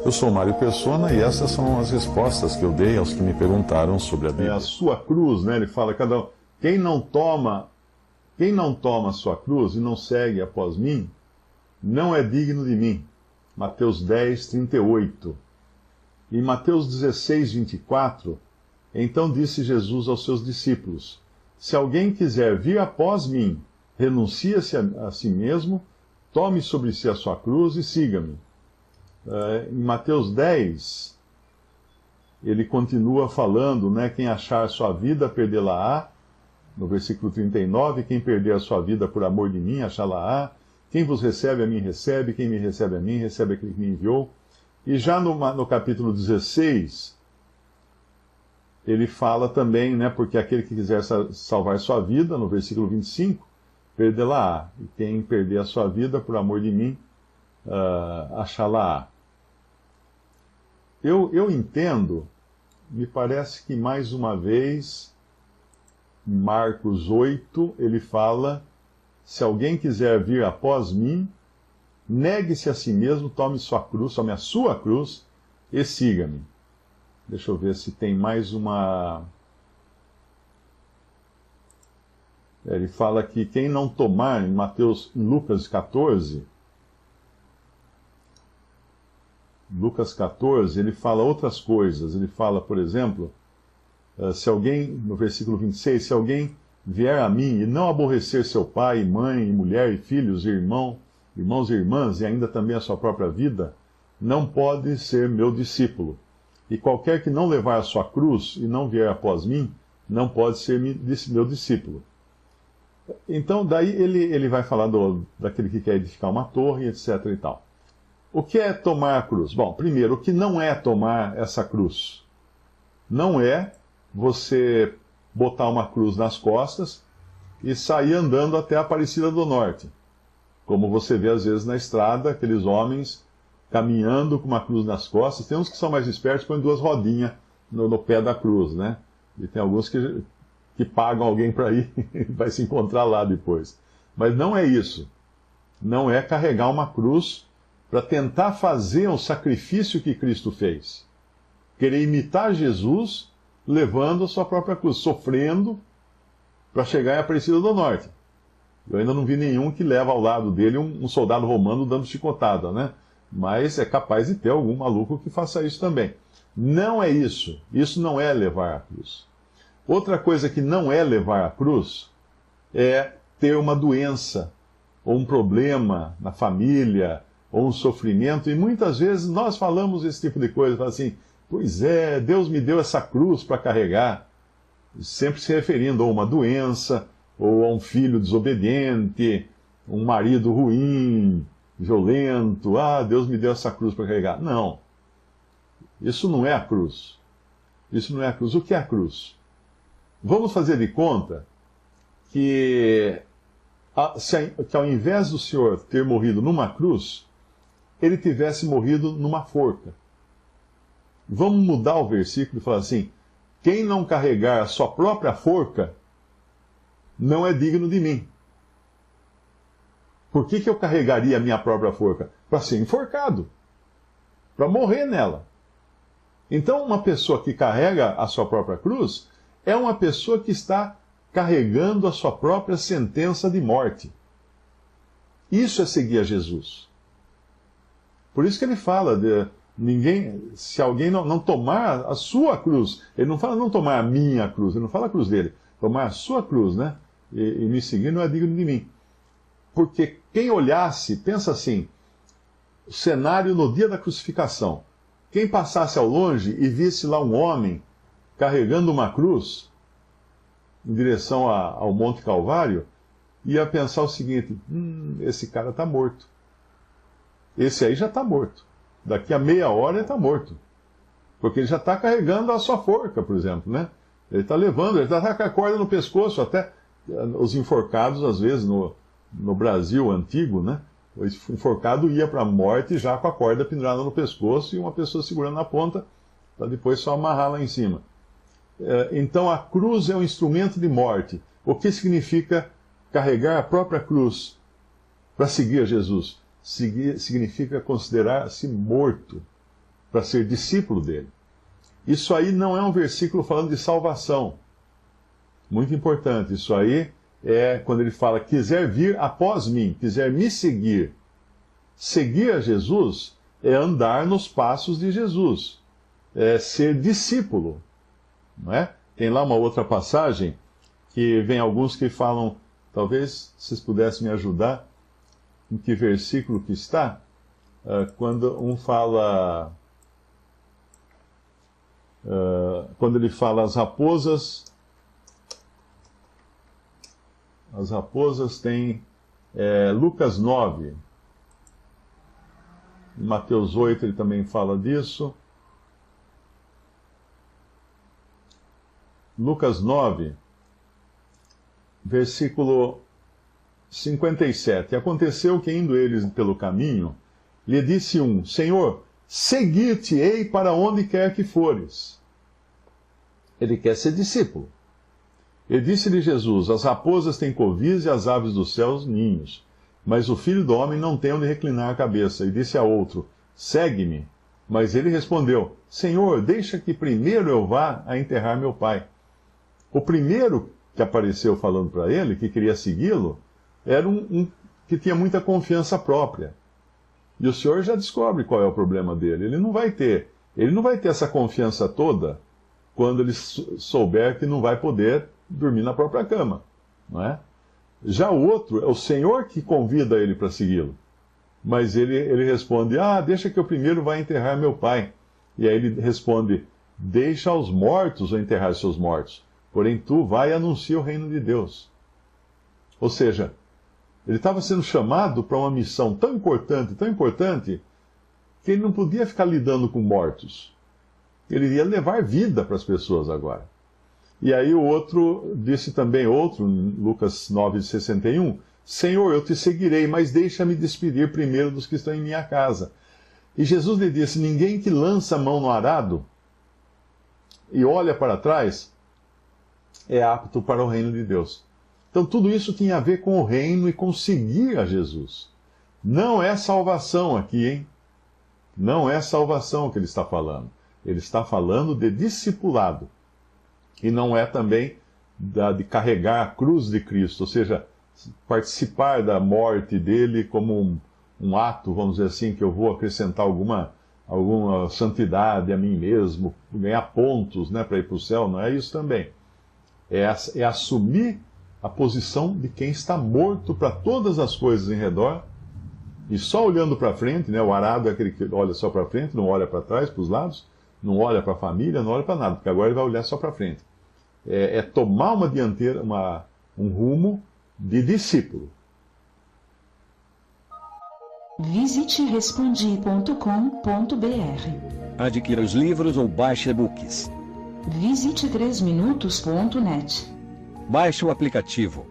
Eu sou Mário Persona e essas são as respostas que eu dei aos que me perguntaram sobre a Bíblia. A sua cruz, né? Ele fala, quem não toma a sua cruz e não segue após mim, não é digno de mim. Mateus 10, 38. Em Mateus 16, 24, então disse Jesus aos seus discípulos: se alguém quiser vir após mim, renuncie-se a si mesmo, tome sobre si a sua cruz e siga-me. Em Mateus 10, ele continua falando, né, quem achar sua vida, perdê-la-á. No versículo 39, quem perder a sua vida por amor de mim, achá-la-á. Quem vos recebe, a mim recebe. Quem me recebe a mim, recebe aquele que me enviou. E já no capítulo 16, ele fala também, né, porque aquele que quiser salvar sua vida, no versículo 25, perdê-la-á. E quem perder a sua vida por amor de mim, achá-la-á. Eu entendo, me parece que mais uma vez, em Marcos 8, ele fala: se alguém quiser vir após mim, negue-se a si mesmo, tome a sua cruz e siga-me. Deixa eu ver se tem mais uma. Ele fala que quem não tomar, em Lucas 14, ele fala outras coisas. Ele fala, por exemplo, se alguém, no versículo 26, se alguém vier a mim e não aborrecer seu pai, mãe, mulher e filhos, irmãos e irmãs, e ainda também a sua própria vida, não pode ser meu discípulo. E qualquer que não levar a sua cruz e não vier após mim, não pode ser meu discípulo. Então, daí ele vai falar daquele que quer edificar uma torre, etc. e tal. O que é tomar a cruz? Bom, primeiro, o que não é tomar essa cruz? Não é você botar uma cruz nas costas e sair andando até a Aparecida do Norte. Como você vê às vezes na estrada, aqueles homens caminhando com uma cruz nas costas. Tem uns que são mais espertos, põem duas rodinhas no pé da cruz, né? E tem alguns que pagam alguém para ir e vai se encontrar lá depois. Mas não é isso. Não é carregar uma cruz para tentar fazer o sacrifício que Cristo fez. Querer imitar Jesus levando a sua própria cruz, sofrendo para chegar em Aparecida do Norte. Eu ainda não vi nenhum que leva ao lado dele um soldado romano dando chicotada, né? Mas é capaz de ter algum maluco que faça isso também. Não é isso. Isso não é levar a cruz. Outra coisa que não é levar a cruz é ter uma doença, ou um problema na família, ou um sofrimento. E muitas vezes nós falamos esse tipo de coisa, falamos assim: pois é, Deus me deu essa cruz para carregar. Sempre se referindo a uma doença, ou a um filho desobediente, um marido ruim, violento. Ah, Deus me deu essa cruz para carregar. Não. Isso não é a cruz. Isso não é a cruz. O que é a cruz? Vamos fazer de conta que ao invés do Senhor ter morrido numa cruz, ele tivesse morrido numa forca. Vamos mudar o versículo e falar assim: quem não carregar a sua própria forca não é digno de mim. Por que eu carregaria a minha própria forca? Para ser enforcado, para morrer nela. Então, uma pessoa que carrega a sua própria cruz é uma pessoa que está carregando a sua própria sentença de morte. Isso é seguir a Jesus. Por isso que ele fala se alguém não tomar a sua cruz, ele não fala não tomar a minha cruz, ele não fala a cruz dele, tomar a sua cruz, né? E me seguir não é digno de mim. Porque quem olhasse, pensa assim, o cenário no dia da crucificação, quem passasse ao longe e visse lá um homem carregando uma cruz em direção ao Monte Calvário, ia pensar o seguinte: esse cara está morto. Esse aí já está morto. Daqui a meia hora ele está morto. Porque ele já está carregando a sua forca, por exemplo, né? Ele está levando, ele está com a corda no pescoço. Até os enforcados, às vezes, no Brasil antigo, né? O enforcado ia para a morte já com a corda pendurada no pescoço e uma pessoa segurando na ponta para depois só amarrar lá em cima. Então a cruz é um instrumento de morte. O que significa carregar a própria cruz para seguir a Jesus? significa considerar-se morto para ser discípulo dele. Isso aí não é um versículo falando de salvação. Muito importante. Isso aí é quando ele fala, quiser vir após mim, quiser me seguir. Seguir a Jesus é andar nos passos de Jesus. É ser discípulo. Não é? Tem lá uma outra passagem que vem alguns que falam, talvez vocês pudessem me ajudar, em que versículo que está, quando um fala, quando ele fala as raposas tem Lucas 9, em Mateus 8 ele também fala disso, Lucas 9, versículo 57. Aconteceu que, indo eles pelo caminho, lhe disse um, Senhor, seguir-te-ei para onde quer que fores. Ele quer ser discípulo. E disse-lhe Jesus, as raposas têm covis e as aves dos céus ninhos, mas o Filho do Homem não tem onde reclinar a cabeça. E disse a outro, segue-me. Mas ele respondeu, Senhor, deixa que primeiro eu vá a enterrar meu pai. O primeiro que apareceu falando para ele, que queria segui-lo, era um que tinha muita confiança própria. E o Senhor já descobre qual é o problema dele. Ele não vai ter essa confiança toda quando ele souber que não vai poder dormir na própria cama. Não é? Já o outro, é o Senhor que convida ele para segui-lo. Mas ele responde, deixa que eu primeiro vá enterrar meu pai. E aí ele responde, deixa os mortos enterrar seus mortos. Porém tu vai e anuncia o reino de Deus. Ou seja, ele estava sendo chamado para uma missão tão importante, que ele não podia ficar lidando com mortos. Ele ia levar vida para as pessoas agora. E aí o outro, disse também outro, em Lucas 9,61, Senhor, eu te seguirei, mas deixa-me despedir primeiro dos que estão em minha casa. E Jesus lhe disse, ninguém que lança a mão no arado e olha para trás é apto para o reino de Deus. Então tudo isso tinha a ver com o reino e com seguir a Jesus. Não é salvação aqui, hein? Não é salvação que ele está falando. Ele está falando de discipulado. E não é também de carregar a cruz de Cristo, ou seja, participar da morte dele como um ato, vamos dizer assim, que eu vou acrescentar alguma santidade a mim mesmo, ganhar pontos, né, para ir para o céu. Não é isso também. É assumir a posição de quem está morto para todas as coisas em redor e só olhando para frente, né? O arado é aquele que olha só para frente, não olha para trás, para os lados, não olha para a família, não olha para nada, porque agora ele vai olhar só para frente. É tomar uma dianteira, um rumo de discípulo. Visite respondi.com.br. Adquira os livros ou baixe e-books. Visite 3minutos.net. Baixe o aplicativo.